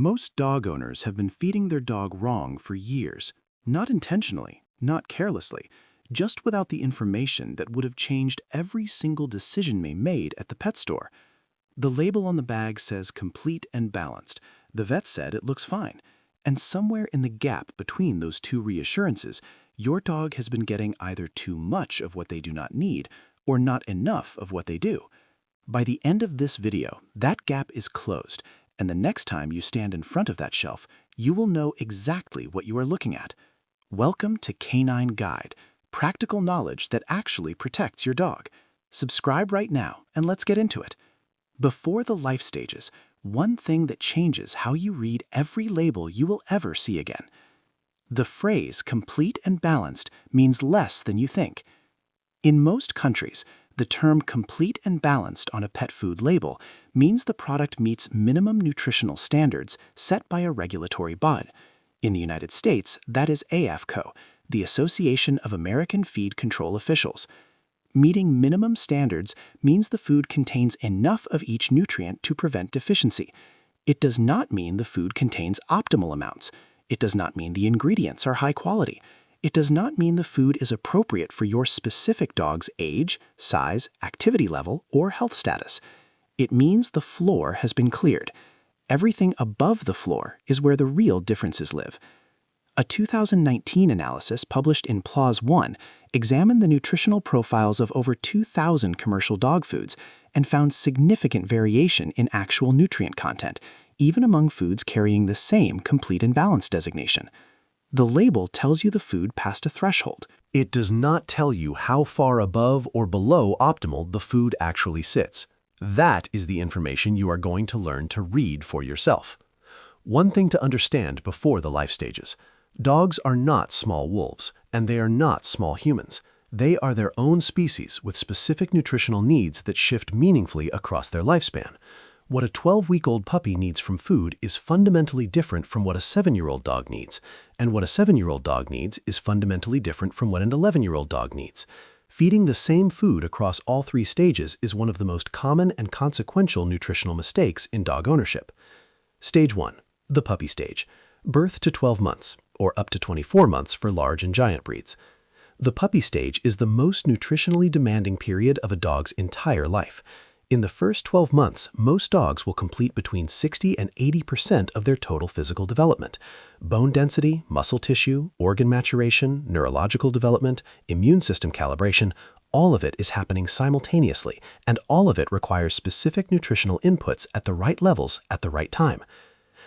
Most dog owners have been feeding their dog wrong for years, not intentionally, not carelessly, just without the information that would have changed every single decision they made at the pet store. The label on the bag says complete and balanced. The vet said it looks fine. And somewhere in the gap between those two reassurances, your dog has been getting either too much of what they do not need or not enough of what they do. By the end of this video, that gap is closed, and the next time you stand in front of that shelf, you will know exactly what you are looking at. Welcome to Canine Guide, practical knowledge that actually protects your dog. Subscribe right now and let's get into it. Before the life stages, one thing that changes how you read every label you will ever see again. The phrase complete and balanced means less than you think. In most countries, the term complete and balanced on a pet food label means the product meets minimum nutritional standards set by a regulatory body. In the United States, that is AAFCO, the Association of American Feed Control Officials. Meeting minimum standards means the food contains enough of each nutrient to prevent deficiency. It does not mean the food contains optimal amounts. It does not mean the ingredients are high quality. It does not mean the food is appropriate for your specific dog's age, size, activity level, or health status. It means the floor has been cleared. Everything above the floor is where the real differences live. A 2019 analysis published in PLOS One examined the nutritional profiles of over 2,000 commercial dog foods and found significant variation in actual nutrient content, even among foods carrying the same complete and balanced designation. The label tells you the food passed a threshold. It does not tell you how far above or below optimal the food actually sits. That is the information you are going to learn to read for yourself. One thing to understand before the life stages: dogs are not small wolves, and they are not small humans. They are their own species with specific nutritional needs that shift meaningfully across their lifespan. What a 12-week-old puppy needs from food is fundamentally different from what a 7-year-old dog needs, and what a 7-year-old dog needs is fundamentally different from what an 11-year-old dog needs. Feeding the same food across all three stages is one of the most common and consequential nutritional mistakes in dog ownership. Stage 1. The puppy stage. Birth to 12 months, or up to 24 months for large and giant breeds. The puppy stage is the most nutritionally demanding period of a dog's entire life. In the first 12 months, most dogs will complete between 60 and 80% of their total physical development. Bone density, muscle tissue, organ maturation, neurological development, immune system calibration, all of it is happening simultaneously, and all of it requires specific nutritional inputs at the right levels at the right time.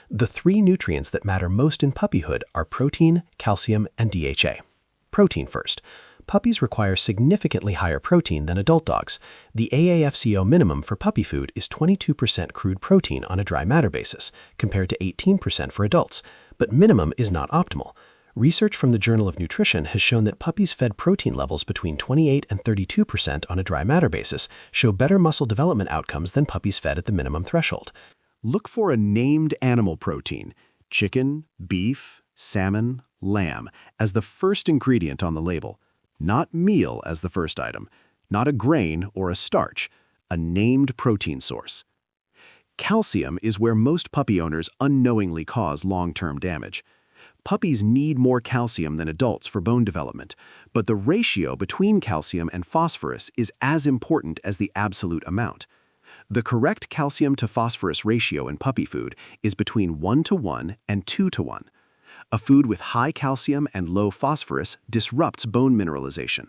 The three nutrients that matter most in puppyhood are protein, calcium, and DHA. Protein first. Puppies require significantly higher protein than adult dogs. The AAFCO minimum for puppy food is 22% crude protein on a dry matter basis, compared to 18% for adults, but minimum is not optimal. Research from the Journal of Nutrition has shown that puppies fed protein levels between 28 and 32% on a dry matter basis show better muscle development outcomes than puppies fed at the minimum threshold. Look for a named animal protein, chicken, beef, salmon, lamb, as the first ingredient on the label. Not meal as the first item, not a grain or a starch, a named protein source. Calcium is where most puppy owners unknowingly cause long-term damage. Puppies need more calcium than adults for bone development, but the ratio between calcium and phosphorus is as important as the absolute amount. The correct calcium to phosphorus ratio in puppy food is between 1:1 and 2:1. A food with high calcium and low phosphorus disrupts bone mineralization.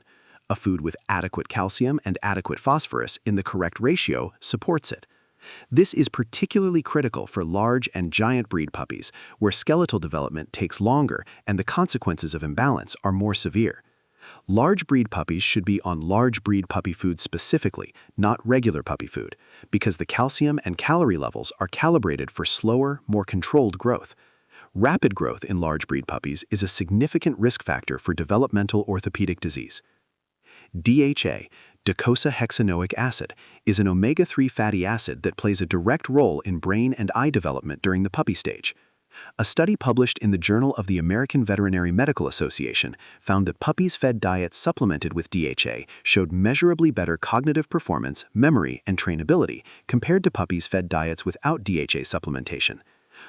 A food with adequate calcium and adequate phosphorus in the correct ratio supports it. This is particularly critical for large and giant breed puppies, where skeletal development takes longer and the consequences of imbalance are more severe. Large breed puppies should be on large breed puppy food specifically, not regular puppy food, because the calcium and calorie levels are calibrated for slower, more controlled growth. Rapid growth in large breed puppies is a significant risk factor for developmental orthopedic disease. DHA, docosahexaenoic acid, is an omega-3 fatty acid that plays a direct role in brain and eye development during the puppy stage. A study published in the Journal of the American Veterinary Medical Association found that puppies-fed diets supplemented with DHA showed measurably better cognitive performance, memory, and trainability compared to puppies-fed diets without DHA supplementation.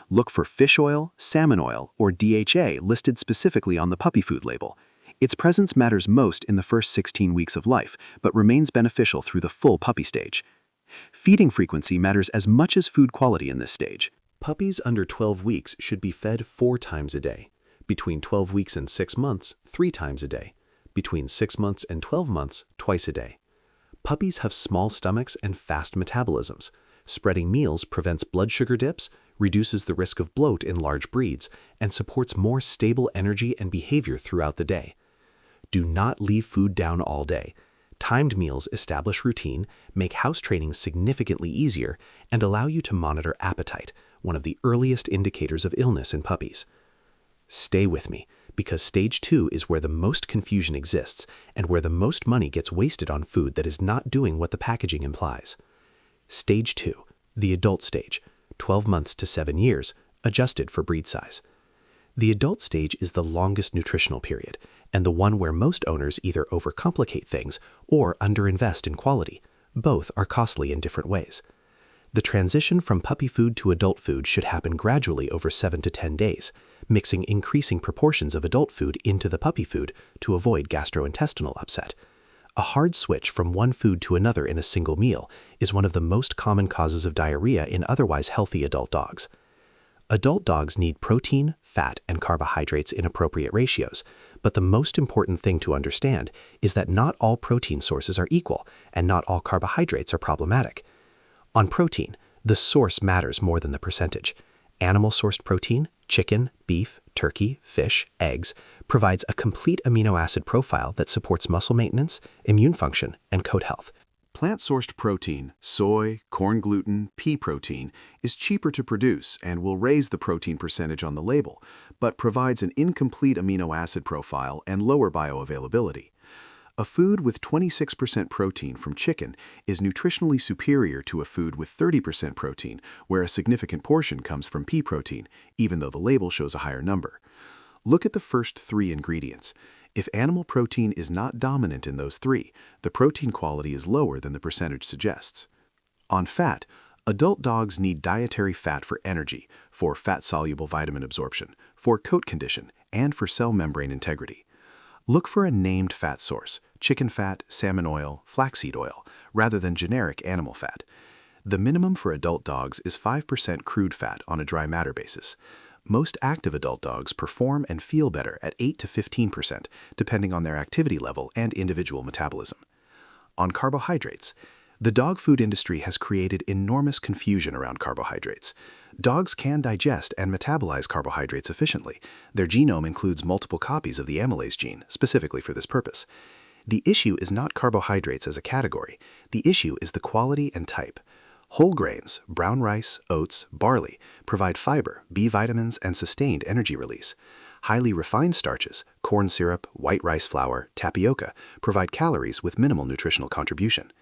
Look for fish oil, salmon oil, or DHA listed specifically on the puppy food label. Its presence matters most in the first 16 weeks of life, but remains beneficial through the full puppy stage. Feeding frequency matters as much as food quality in this stage. Puppies under 12 weeks should be fed 4 times a day. Between 12 weeks and 6 months, 3 times a day. Between 6 months and 12 months, twice a day. Puppies have small stomachs and fast metabolisms. Spreading meals prevents blood sugar dips, reduces the risk of bloat in large breeds, and supports more stable energy and behavior throughout the day. Do not leave food down all day. Timed meals establish routine, make house training significantly easier, and allow you to monitor appetite, one of the earliest indicators of illness in puppies. Stay with me, because stage 2 is where the most confusion exists and where the most money gets wasted on food that is not doing what the packaging implies. Stage 2, the adult stage, 12 months to 7 years, adjusted for breed size. The adult stage is the longest nutritional period, and the one where most owners either overcomplicate things or underinvest in quality. Both are costly in different ways. The transition from puppy food to adult food should happen gradually over 7 to 10 days, mixing increasing proportions of adult food into the puppy food to avoid gastrointestinal upset. A hard switch from one food to another in a single meal is one of the most common causes of diarrhea in otherwise healthy adult dogs. Adult dogs need protein, fat, and carbohydrates in appropriate ratios, but the most important thing to understand is that not all protein sources are equal, and not all carbohydrates are problematic. On protein, the source matters more than the percentage. Animal-sourced protein, chicken, beef, turkey, fish, eggs, provides a complete amino acid profile that supports muscle maintenance, immune function, and coat health. Plant-sourced protein, soy, corn gluten, pea protein, is cheaper to produce and will raise the protein percentage on the label, but provides an incomplete amino acid profile and lower bioavailability. A food with 26% protein from chicken is nutritionally superior to a food with 30% protein, where a significant portion comes from pea protein, even though the label shows a higher number. Look at the first 3 ingredients. If animal protein is not dominant in those 3, the protein quality is lower than the percentage suggests. On fat, adult dogs need dietary fat for energy, for fat-soluble vitamin absorption, for coat condition, and for cell membrane integrity. Look for a named fat source, chicken fat, salmon oil, flaxseed oil, rather than generic animal fat. The minimum for adult dogs is 5% crude fat on a dry matter basis. Most active adult dogs perform and feel better at 8 to 15%, depending on their activity level and individual metabolism. On carbohydrates, the dog food industry has created enormous confusion around carbohydrates. Dogs can digest and metabolize carbohydrates efficiently. Their genome includes multiple copies of the amylase gene, specifically for this purpose. The issue is not carbohydrates as a category. The issue is the quality and type. Whole grains, brown rice, oats, barley, provide fiber, B vitamins, and sustained energy release. Highly refined starches, corn syrup, white rice flour, tapioca, provide calories with minimal nutritional contribution.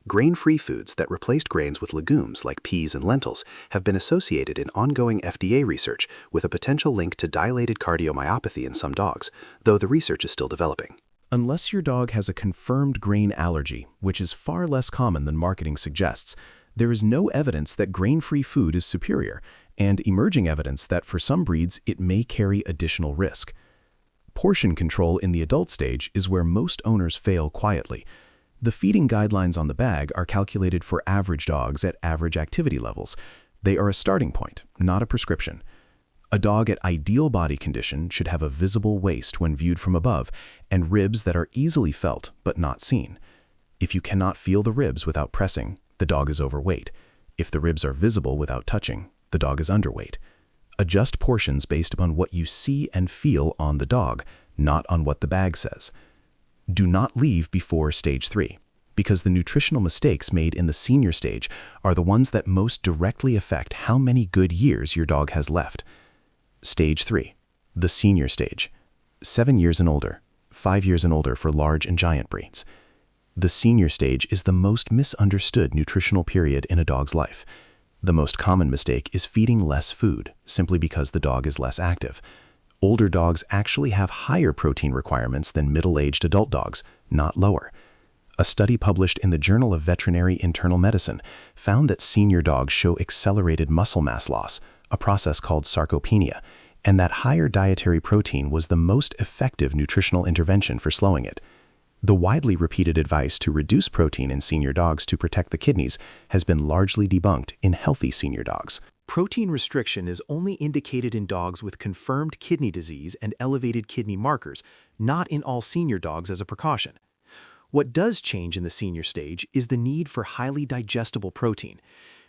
Grain-free foods that replaced grains with legumes like peas and lentils have been associated in ongoing FDA research with a potential link to dilated cardiomyopathy in some dogs, though the research is still developing. Unless your dog has a confirmed grain allergy, which is far less common than marketing suggests, there is no evidence that grain-free food is superior, and emerging evidence that for some breeds it may carry additional risk. Portion control in the adult stage is where most owners fail quietly. The feeding guidelines on the bag are calculated for average dogs at average activity levels. They are a starting point, not a prescription. A dog at ideal body condition should have a visible waist when viewed from above and ribs that are easily felt but not seen. If you cannot feel the ribs without pressing, the dog is overweight. If the ribs are visible without touching, the dog is underweight. Adjust portions based upon what you see and feel on the dog, not on what the bag says. Do not leave before stage 3, because the nutritional mistakes made in the senior stage are the ones that most directly affect how many good years your dog has left. Stage 3, the senior stage, 7 years and older, 5 years and older for large and giant breeds. The senior stage is the most misunderstood nutritional period in a dog's life. The most common mistake is feeding less food, simply because the dog is less active. Older dogs actually have higher protein requirements than middle-aged adult dogs, not lower. A study published in the Journal of Veterinary Internal Medicine found that senior dogs show accelerated muscle mass loss, a process called sarcopenia, and that higher dietary protein was the most effective nutritional intervention for slowing it. The widely repeated advice to reduce protein in senior dogs to protect the kidneys has been largely debunked in healthy senior dogs. Protein restriction is only indicated in dogs with confirmed kidney disease and elevated kidney markers, not in all senior dogs as a precaution. What does change in the senior stage is the need for highly digestible protein.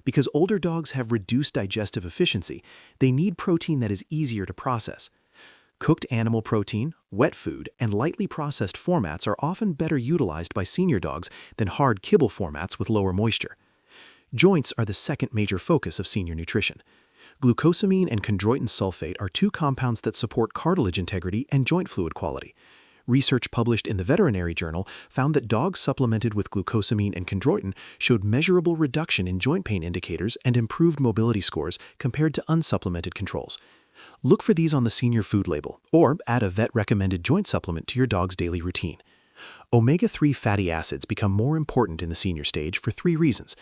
Because older dogs have reduced digestive efficiency, they need protein that is easier to process. Cooked animal protein, wet food, and lightly processed formats are often better utilized by senior dogs than hard kibble formats with lower moisture. Joints are the second major focus of senior nutrition. Glucosamine and chondroitin sulfate are two compounds that support cartilage integrity and joint fluid quality. Research published in the Veterinary Journal found that dogs supplemented with glucosamine and chondroitin showed measurable reduction in joint pain indicators and improved mobility scores compared to unsupplemented controls. Look for these on the senior food label, or add a vet-recommended joint supplement to your dog's daily routine. Omega-3 fatty acids become more important in the senior stage for 3 reasons.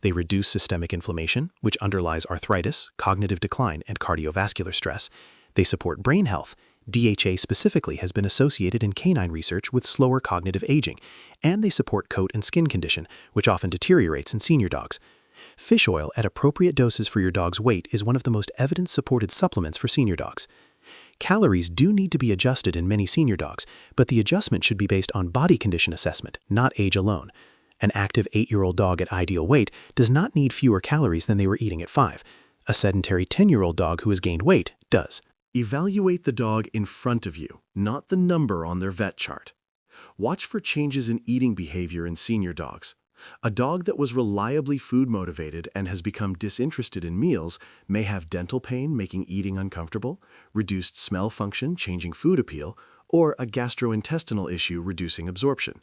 They reduce systemic inflammation, which underlies arthritis, cognitive decline, and cardiovascular stress. They support brain health. DHA specifically has been associated in canine research with slower cognitive aging, and they support coat and skin condition, which often deteriorates in senior dogs. Fish oil at appropriate doses for your dog's weight is one of the most evidence-supported supplements for senior dogs. Calories do need to be adjusted in many senior dogs, but the adjustment should be based on body condition assessment, not age alone. An active 8-year-old dog at ideal weight does not need fewer calories than they were eating at 5. A sedentary 10-year-old dog who has gained weight does. Evaluate the dog in front of you, not the number on their vet chart. Watch for changes in eating behavior in senior dogs. A dog that was reliably food motivated and has become disinterested in meals may have dental pain making eating uncomfortable, reduced smell function changing food appeal, or a gastrointestinal issue reducing absorption.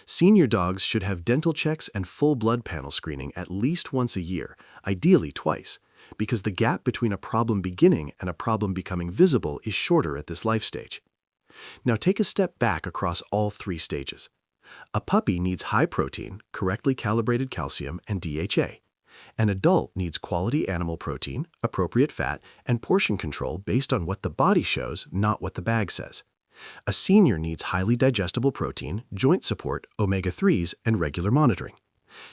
Senior dogs should have dental checks and full blood panel screening at least once a year, ideally twice, because the gap between a problem beginning and a problem becoming visible is shorter at this life stage. Now take a step back across all 3 stages. A puppy needs high protein, correctly calibrated calcium, and DHA. An adult needs quality animal protein, appropriate fat, and portion control based on what the body shows, not what the bag says. A senior needs highly digestible protein, joint support, omega-3s, and regular monitoring.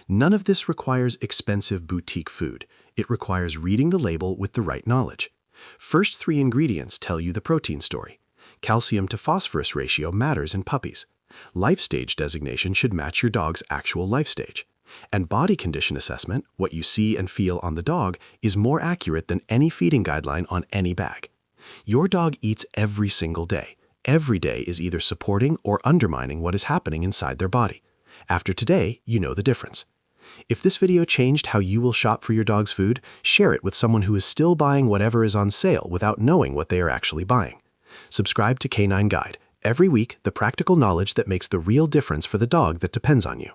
None of this requires expensive boutique food. It requires reading the label with the right knowledge. First 3 ingredients tell you the protein story. Calcium to phosphorus ratio matters in puppies. Life stage designation should match your dog's actual life stage. And body condition assessment, what you see and feel on the dog, is more accurate than any feeding guideline on any bag. Your dog eats every single day. Every day is either supporting or undermining what is happening inside their body. After today, you know the difference. If this video changed how you will shop for your dog's food, share it with someone who is still buying whatever is on sale without knowing what they are actually buying. Subscribe to Canine Guide. Every week, the practical knowledge that makes the real difference for the dog that depends on you.